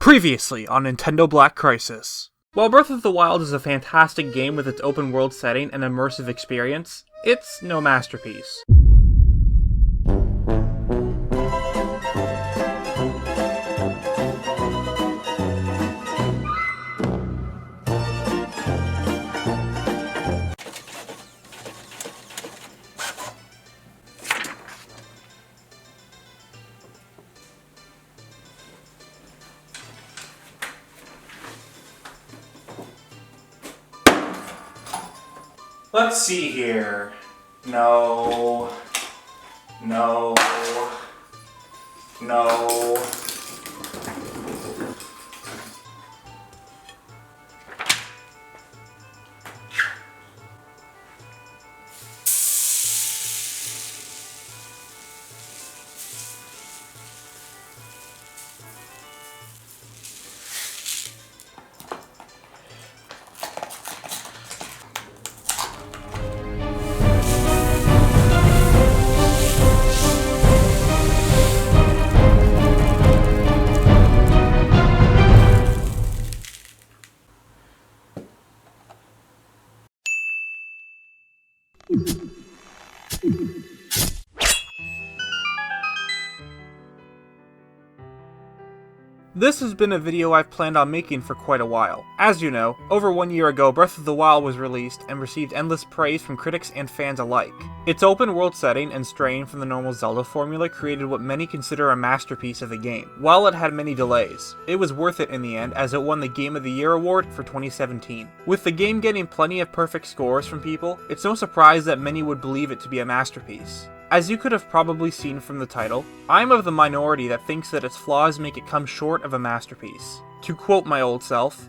Previously on Nintendo Black Crisis. While Breath of the Wild is a fantastic game with its open world setting and immersive experience, it's no masterpiece. Let's see here. No. This has been a video I've planned on making for quite a while. As you know, over 1 year ago, Breath of the Wild was released and received endless praise from critics and fans alike. Its open world setting and straying from the normal Zelda formula created what many consider a masterpiece of the game. While it had many delays, it was worth it in the end as it won the Game of the Year award for 2017. With the game getting plenty of perfect scores from people, it's no surprise that many would believe it to be a masterpiece. As you could have probably seen from the title, I'm of the minority that thinks that its flaws make it come short of a masterpiece. To quote my old self,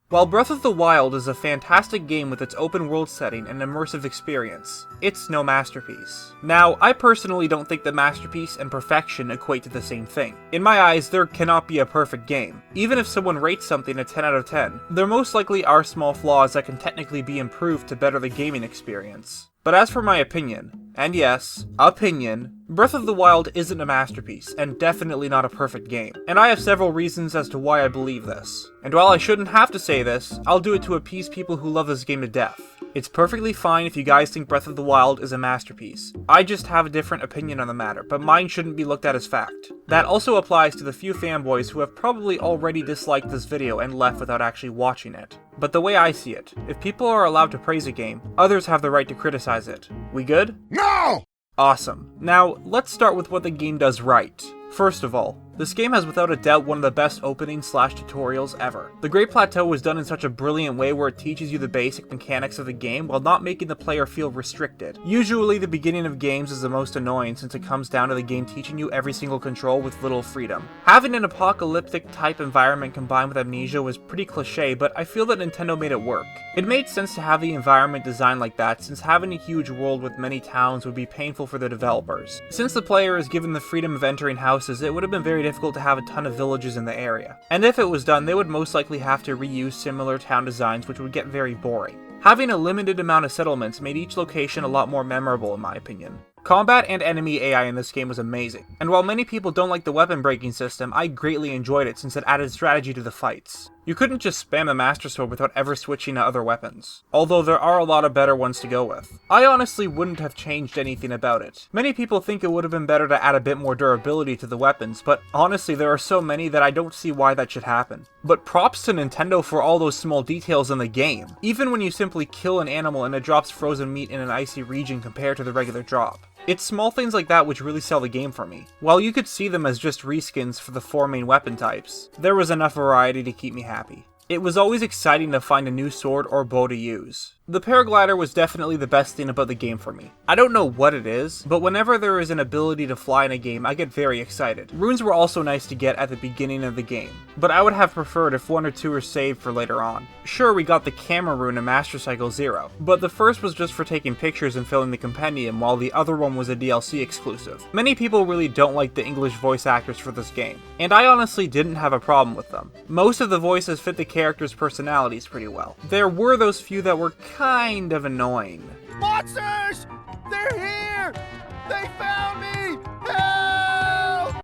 while Breath of the Wild is a fantastic game with its open world setting and immersive experience, it's no masterpiece. Now, I personally don't think that masterpiece and perfection equate to the same thing. In my eyes, there cannot be a perfect game. Even if someone rates something a 10 out of 10, there most likely are small flaws that can technically be improved to better the gaming experience. But as for my opinion, and yes, opinion, Breath of the Wild isn't a masterpiece, and definitely not a perfect game. And I have several reasons as to why I believe this. And while I shouldn't have to say this, I'll do it to appease people who love this game to death. It's perfectly fine if you guys think Breath of the Wild is a masterpiece. I just have a different opinion on the matter, but mine shouldn't be looked at as fact. That also applies to the few fanboys who have probably already disliked this video and left without actually watching it. But the way I see it, if people are allowed to praise a game, others have the right to criticize it. We good? No! Awesome. Now, let's start with what the game does right. First of all, this game has without a doubt one of the best openings/tutorials ever. The Great Plateau was done in such a brilliant way where it teaches you the basic mechanics of the game while not making the player feel restricted. Usually the beginning of games is the most annoying since it comes down to the game teaching you every single control with little freedom. Having an apocalyptic type environment combined with amnesia was pretty cliche, but I feel that Nintendo made it work. It made sense to have the environment designed like that since having a huge world with many towns would be painful for the developers. Since the player is given the freedom of entering houses, it would have been very difficult to have a ton of villages in the area. And if it was done, they would most likely have to reuse similar town designs, which would get very boring. Having a limited amount of settlements made each location a lot more memorable in my opinion. Combat and enemy AI in this game was amazing, and while many people don't like the weapon breaking system, I greatly enjoyed it since it added strategy to the fights. You couldn't just spam the Master Sword without ever switching to other weapons, although there are a lot of better ones to go with. I honestly wouldn't have changed anything about it. Many people think it would have been better to add a bit more durability to the weapons, but honestly there are so many that I don't see why that should happen. But props to Nintendo for all those small details in the game, even when you simply kill an animal and it drops frozen meat in an icy region compared to the regular drop. It's small things like that which really sell the game for me. While you could see them as just reskins for the 4 main weapon types, there was enough variety to keep me happy. It was always exciting to find a new sword or bow to use. The paraglider was definitely the best thing about the game for me. I don't know what it is, but whenever there is an ability to fly in a game, I get very excited. Runes were also nice to get at the beginning of the game, but I would have preferred if 1 or 2 were saved for later on. Sure, we got the camera rune in Master Cycle 0, but the first was just for taking pictures and filling the compendium, while the other one was a DLC exclusive. Many people really don't like the English voice actors for this game, and I honestly didn't have a problem with them. Most of the voices fit the characters' personalities pretty well. There were those few that were kind of annoying. Monsters! They're here! They found me! Help!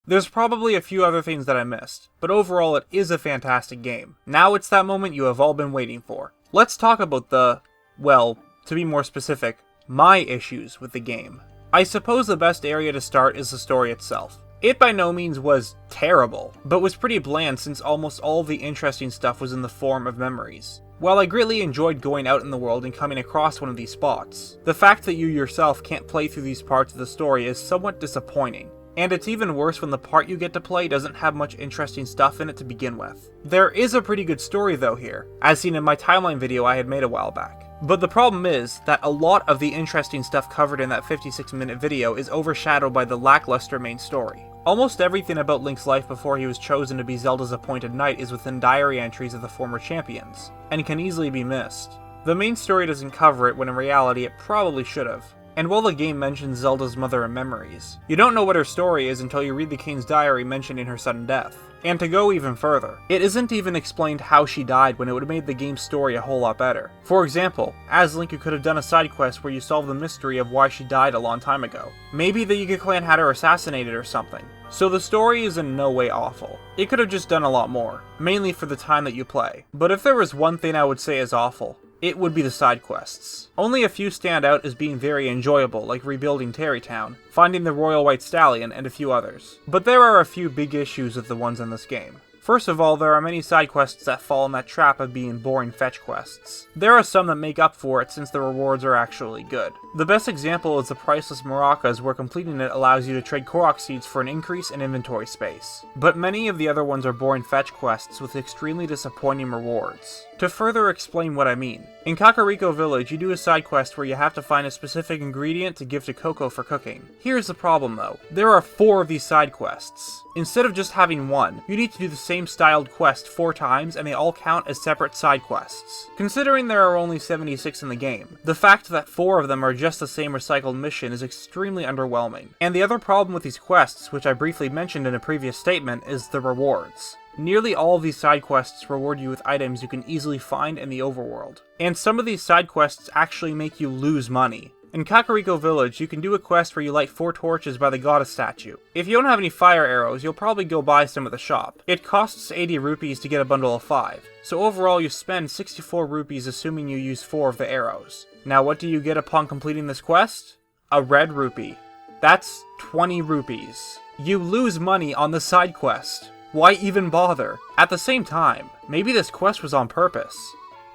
There's probably a few other things that I missed, but overall it is a fantastic game. Now it's that moment you have all been waiting for. Let's talk about well, to be more specific, my issues with the game. I suppose the best area to start is the story itself. It by no means was terrible, but was pretty bland since almost all of the interesting stuff was in the form of memories. While I greatly enjoyed going out in the world and coming across one of these spots, the fact that you yourself can't play through these parts of the story is somewhat disappointing. And it's even worse when the part you get to play doesn't have much interesting stuff in it to begin with. There is a pretty good story though here, as seen in my timeline video I had made a while back. But the problem is that a lot of the interesting stuff covered in that 56-minute video is overshadowed by the lackluster main story. Almost everything about Link's life before he was chosen to be Zelda's appointed knight is within diary entries of the former champions, and can easily be missed. The main story doesn't cover it when in reality it probably should have. And while the game mentions Zelda's mother in memories, you don't know what her story is until you read the king's diary mentioning her sudden death. And to go even further, it isn't even explained how she died when it would have made the game's story a whole lot better. For example, as Link you could have done a side quest where you solve the mystery of why she died a long time ago. Maybe the Yiga clan had her assassinated or something. So the story is in no way awful. It could have just done a lot more, mainly for the time that you play. But if there was one thing I would say is awful, it would be the side quests. Only a few stand out as being very enjoyable, like rebuilding Terrytown, finding the Royal White Stallion, and a few others. But there are a few big issues with the ones in this game. First of all, there are many side quests that fall in that trap of being boring fetch quests. There are some that make up for it since the rewards are actually good. The best example is the priceless maracas, where completing it allows you to trade Korok seeds for an increase in inventory space. But many of the other ones are boring fetch quests with extremely disappointing rewards. To further explain what I mean, in Kakariko Village you do a side quest where you have to find a specific ingredient to give to Coco for cooking. Here's the problem though, there are 4 of these side quests. Instead of just having one, you need to do the same styled quest 4 times and they all count as separate side quests. Considering there are only 76 in the game, the fact that 4 of them are just the same recycled mission is extremely underwhelming. And the other problem with these quests, which I briefly mentioned in a previous statement, is the rewards. Nearly all of these side quests reward you with items you can easily find in the overworld. And some of these side quests actually make you lose money. In Kakariko Village, you can do a quest where you light 4 torches by the goddess statue. If you don't have any fire arrows, you'll probably go buy some at the shop. It costs 80 rupees to get a bundle of 5, so overall you spend 64 rupees assuming you use 4 of the arrows. Now what do you get upon completing this quest? A red rupee. That's 20 rupees. You lose money on the side quest. Why even bother? At the same time, maybe this quest was on purpose.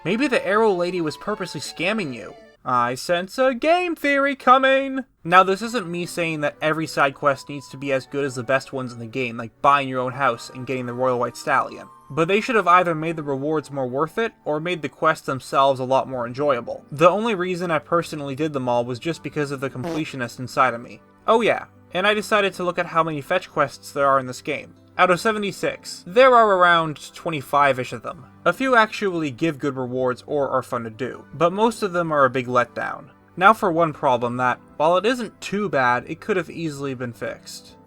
Maybe the arrow lady was purposely scamming you. I sense a game theory coming! Now this isn't me saying that every side quest needs to be as good as the best ones in the game, like buying your own house and getting the Royal White Stallion. But they should have either made the rewards more worth it, or made the quests themselves a lot more enjoyable. The only reason I personally did them all was just because of the completionist inside of me. Oh yeah, and I decided to look at how many fetch quests there are in this game. Out of 76, there are around 25-ish of them. A few actually give good rewards or are fun to do, but most of them are a big letdown. Now for one problem that, while it isn't too bad, it could have easily been fixed.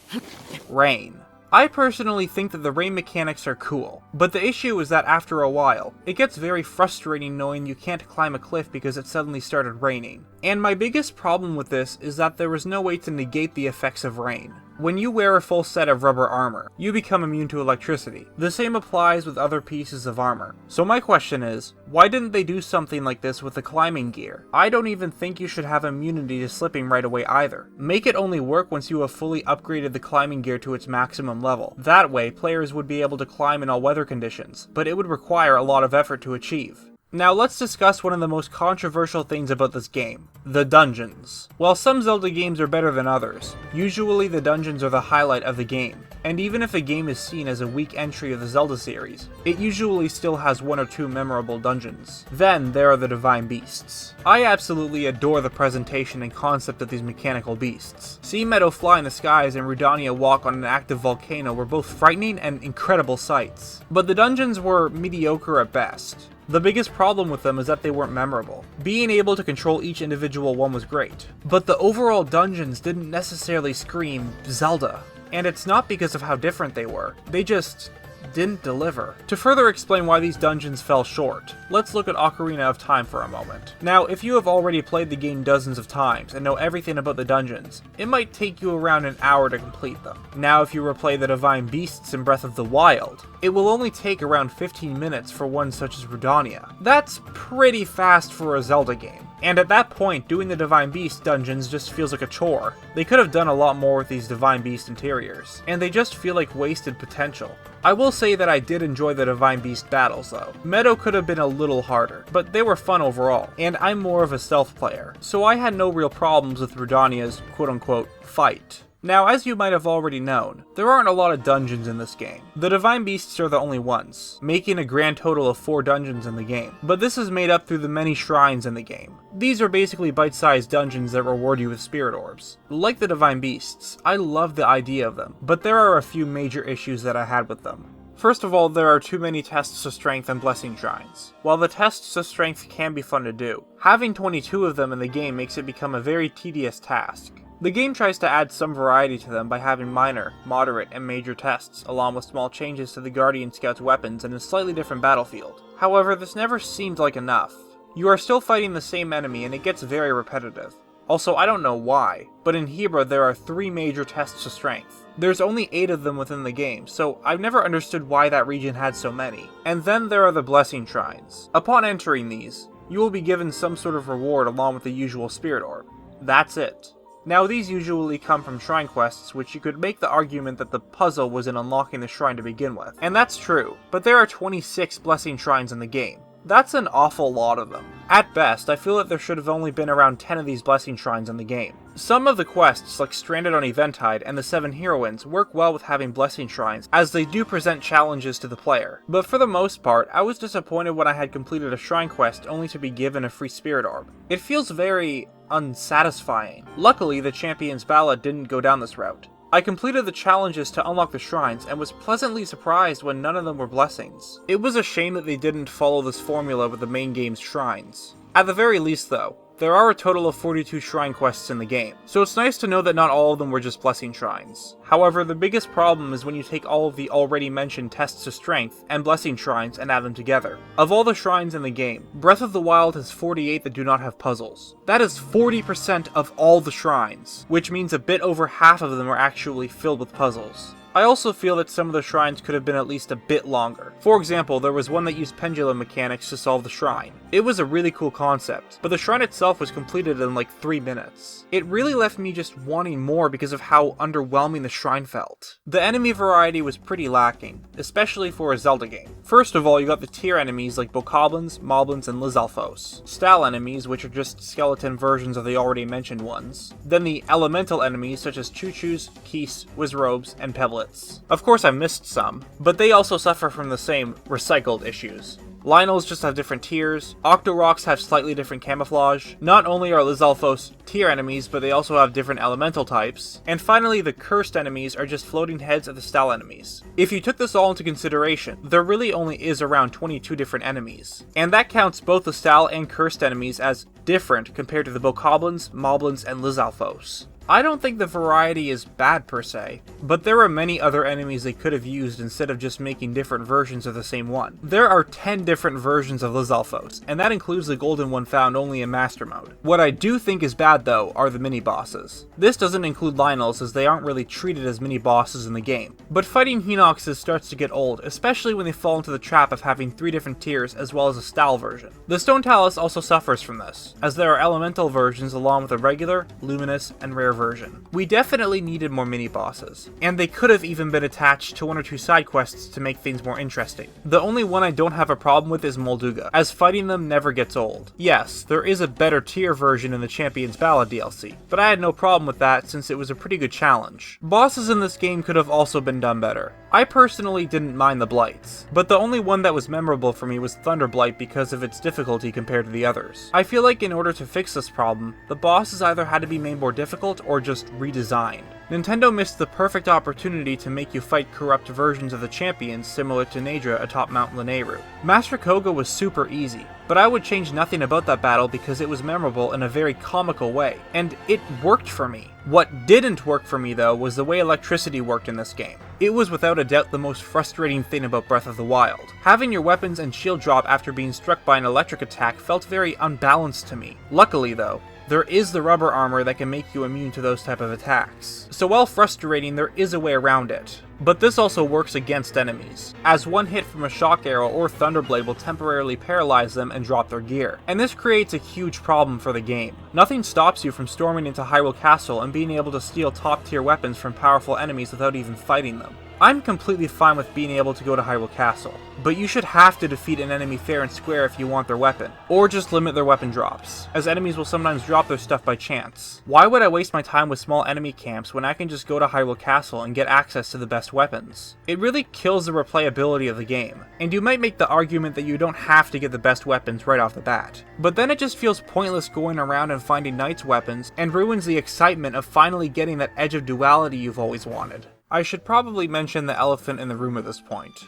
Rain. I personally think that the rain mechanics are cool, but the issue is that after a while, it gets very frustrating knowing you can't climb a cliff because it suddenly started raining. And my biggest problem with this is that there is no way to negate the effects of rain. When you wear a full set of rubber armor, you become immune to electricity. The same applies with other pieces of armor. So my question is, why didn't they do something like this with the climbing gear? I don't even think you should have immunity to slipping right away either. Make it only work once you have fully upgraded the climbing gear to its maximum level. That way, players would be able to climb in all weather conditions, but it would require a lot of effort to achieve. Now let's discuss one of the most controversial things about this game, the dungeons. While some Zelda games are better than others, usually the dungeons are the highlight of the game, and even if a game is seen as a weak entry of the Zelda series, it usually still has 1 or 2 memorable dungeons. Then there are the Divine Beasts. I absolutely adore the presentation and concept of these mechanical beasts. Seeing Meadow fly in the skies and Rudania walk on an active volcano were both frightening and incredible sights, but the dungeons were mediocre at best. The biggest problem with them is that they weren't memorable. Being able to control each individual one was great, but the overall dungeons didn't necessarily scream Zelda. And it's not because of how different they were, they just didn't deliver. To further explain why these dungeons fell short, let's look at Ocarina of Time for a moment. Now, if you have already played the game dozens of times and know everything about the dungeons, it might take you around an hour to complete them. Now, if you replay the Divine Beasts in Breath of the Wild, it will only take around 15 minutes for one such as Rudania. That's pretty fast for a Zelda game. And at that point, doing the Divine Beast dungeons just feels like a chore. They could have done a lot more with these Divine Beast interiors, and they just feel like wasted potential. I will say that I did enjoy the Divine Beast battles though. Meadow could have been a little harder, but they were fun overall, and I'm more of a stealth player, so I had no real problems with Rudania's quote-unquote fight. Now, as you might have already known, there aren't a lot of dungeons in this game. The Divine Beasts are the only ones, making a grand total of 4 dungeons in the game, but this is made up through the many shrines in the game. These are basically bite-sized dungeons that reward you with spirit orbs. Like the Divine Beasts, I love the idea of them, but there are a few major issues that I had with them. First of all, there are too many tests of strength and blessing shrines. While the tests of strength can be fun to do, having 22 of them in the game makes it become a very tedious task. The game tries to add some variety to them by having minor, moderate, and major tests, along with small changes to the Guardian Scout's weapons and a slightly different battlefield. However, this never seemed like enough. You are still fighting the same enemy and it gets very repetitive. Also, I don't know why, but in Hebra there are 3 major tests of strength. There's only 8 of them within the game, so I've never understood why that region had so many. And then there are the Blessing Shrines. Upon entering these, you will be given some sort of reward along with the usual Spirit Orb. That's it. Now, these usually come from shrine quests, which you could make the argument that the puzzle was in unlocking the shrine to begin with. And that's true, but there are 26 blessing shrines in the game. That's an awful lot of them. At best, I feel that there should have only been around 10 of these blessing shrines in the game. Some of the quests, like Stranded on Eventide and the 7 Heroines, work well with having blessing shrines, as they do present challenges to the player. But for the most part, I was disappointed when I had completed a shrine quest only to be given a free spirit orb. It feels very unsatisfying. Luckily, the Champion's Ballad didn't go down this route. I completed the challenges to unlock the shrines and was pleasantly surprised when none of them were blessings. It was a shame that they didn't follow this formula with the main game's shrines. At the very least though, there are a total of 42 shrine quests in the game, so it's nice to know that not all of them were just blessing shrines. However, the biggest problem is when you take all of the already mentioned tests of strength and blessing shrines and add them together. Of all the shrines in the game, Breath of the Wild has 48 that do not have puzzles. That is 40% of all the shrines, which means a bit over half of them are actually filled with puzzles. I also feel that some of the shrines could have been at least a bit longer. For example, there was one that used pendulum mechanics to solve the shrine. It was a really cool concept, but the shrine itself was completed in like 3 minutes. It really left me just wanting more because of how underwhelming the shrine felt. The enemy variety was pretty lacking, especially for a Zelda game. First of all, you got the tier enemies like Bokoblins, Moblins, and Lizalfos. Style enemies, which are just skeleton versions of the already mentioned ones. Then the elemental enemies such as Choo-Choos, Keese, Wizrobes, and Peblets. Of course I missed some, but they also suffer from the same recycled issues. Lynels just have different tiers, Octoroks have slightly different camouflage, not only are Lizalfos tier enemies, but they also have different elemental types, and finally the cursed enemies are just floating heads of the style enemies. If you took this all into consideration, there really only is around 22 different enemies, and that counts both the style and cursed enemies as different compared to the Bokoblins, Moblins, and Lizalfos. I don't think the variety is bad per se, but there are many other enemies they could have used instead of just making different versions of the same one. There are 10 different versions of Lizalfos, and that includes the golden one found only in Master Mode. What I do think is bad though are the mini-bosses. This doesn't include Lynels as they aren't really treated as mini-bosses in the game, but fighting Hinoxes starts to get old, especially when they fall into the trap of having 3 different tiers as well as a style version. The Stone Talus also suffers from this, as there are elemental versions along with a regular, luminous, and rare version. We definitely needed more mini-bosses, and they could have even been attached to 1 or 2 side quests to make things more interesting. The only one I don't have a problem with is Molduga, as fighting them never gets old. Yes, there is a better tier version in the Champion's Ballad DLC, but I had no problem with that since it was a pretty good challenge. Bosses in this game could have also been done better. I personally didn't mind the Blights, but the only one that was memorable for me was Thunderblight because of its difficulty compared to the others. I feel like in order to fix this problem, the bosses either had to be made more difficult or just redesigned. Nintendo missed the perfect opportunity to make you fight corrupt versions of the champions similar to Naedra atop Mount Lanayru. Master Koga was super easy, but I would change nothing about that battle because it was memorable in a very comical way, and it worked for me. What didn't work for me though was the way electricity worked in this game. It was without a doubt the most frustrating thing about Breath of the Wild. Having your weapons and shield drop after being struck by an electric attack felt very unbalanced to me. Luckily though, there is the rubber armor that can make you immune to those type of attacks. So while frustrating, there is a way around it. But this also works against enemies, as one hit from a shock arrow or thunderblade will temporarily paralyze them and drop their gear. And this creates a huge problem for the game. Nothing stops you from storming into Hyrule Castle and being able to steal top tier weapons from powerful enemies without even fighting them. I'm completely fine with being able to go to Hyrule Castle, but you should have to defeat an enemy fair and square if you want their weapon, or just limit their weapon drops, as enemies will sometimes drop their stuff by chance. Why would I waste my time with small enemy camps when I can just go to Hyrule Castle and get access to the best weapons? It really kills the replayability of the game, and you might make the argument that you don't have to get the best weapons right off the bat, but then it just feels pointless going around and finding Knight's weapons, and ruins the excitement of finally getting that edge of duality you've always wanted. I should probably mention the elephant in the room at this point.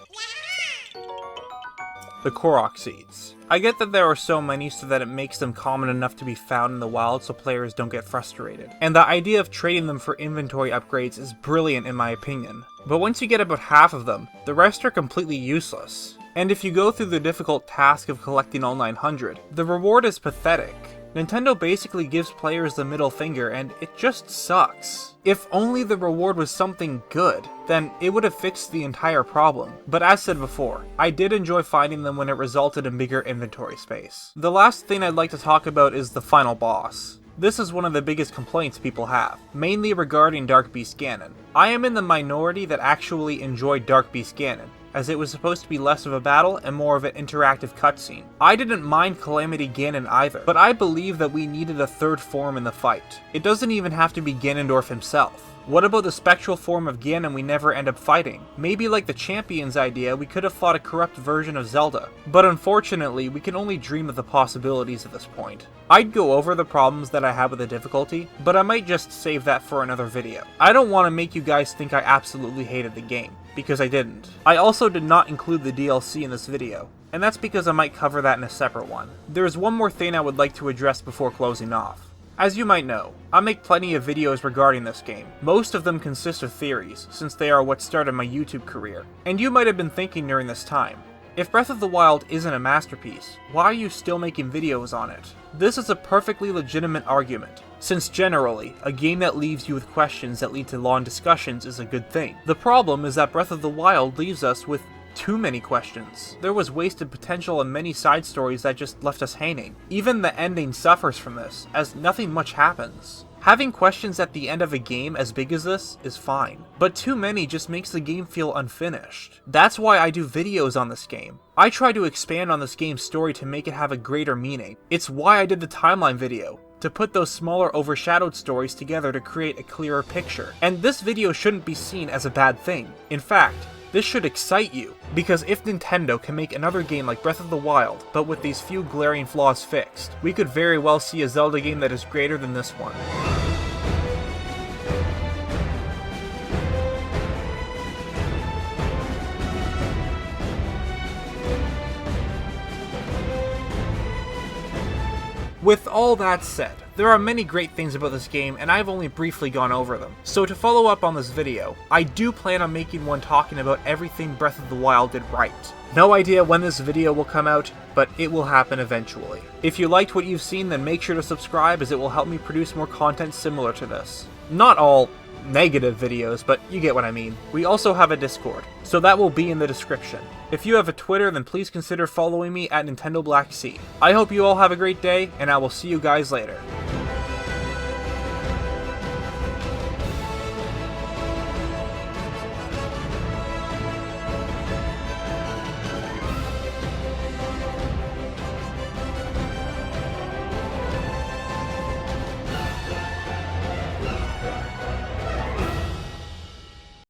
The Korok seeds. I get that there are so many so that it makes them common enough to be found in the wild so players don't get frustrated. And the idea of trading them for inventory upgrades is brilliant in my opinion. But once you get about half of them, the rest are completely useless. And if you go through the difficult task of collecting all 900, the reward is pathetic. Nintendo basically gives players the middle finger and it just sucks. If only the reward was something good, then it would have fixed the entire problem. But as said before, I did enjoy finding them when it resulted in bigger inventory space. The last thing I'd like to talk about is the final boss. This is one of the biggest complaints people have, mainly regarding Dark Beast Ganon. I am in the minority that actually enjoyed Dark Beast Ganon, as it was supposed to be less of a battle and more of an interactive cutscene. I didn't mind Calamity Ganon either, but I believe that we needed a third form in the fight. It doesn't even have to be Ganondorf himself. What about the spectral form of Ganon we never end up fighting? Maybe like the Champion's idea, we could have fought a corrupt version of Zelda. But unfortunately, we can only dream of the possibilities at this point. I'd go over the problems that I have with the difficulty, but I might just save that for another video. I don't want to make you guys think I absolutely hated the game, because I didn't. I also did not include the DLC in this video, and that's because I might cover that in a separate one. There is one more thing I would like to address before closing off. As you might know, I make plenty of videos regarding this game. Most of them consist of theories, since they are what started my YouTube career. And you might have been thinking during this time, if Breath of the Wild isn't a masterpiece, why are you still making videos on it? This is a perfectly legitimate argument, since generally, a game that leaves you with questions that lead to long discussions is a good thing. The problem is that Breath of the Wild leaves us with too many questions. There was wasted potential in many side stories that just left us hanging. Even the ending suffers from this, as nothing much happens. Having questions at the end of a game as big as this is fine, but too many just makes the game feel unfinished. That's why I do videos on this game. I try to expand on this game's story to make it have a greater meaning. It's why I did the timeline video, to put those smaller overshadowed stories together to create a clearer picture. And this video shouldn't be seen as a bad thing. In fact, this should excite you, because if Nintendo can make another game like Breath of the Wild, but with these few glaring flaws fixed, we could very well see a Zelda game that is greater than this one. With all that said, there are many great things about this game and I've only briefly gone over them. So to follow up on this video, I do plan on making one talking about everything Breath of the Wild did right. No idea when this video will come out, but it will happen eventually. If you liked what you've seen, then make sure to subscribe as it will help me produce more content similar to this. Not all negative videos, but you get what I mean. We also have a Discord, so that will be in the description. If you have a Twitter, then please consider following me at Nintendo Black Sea. I hope you all have a great day, and I will see you guys later.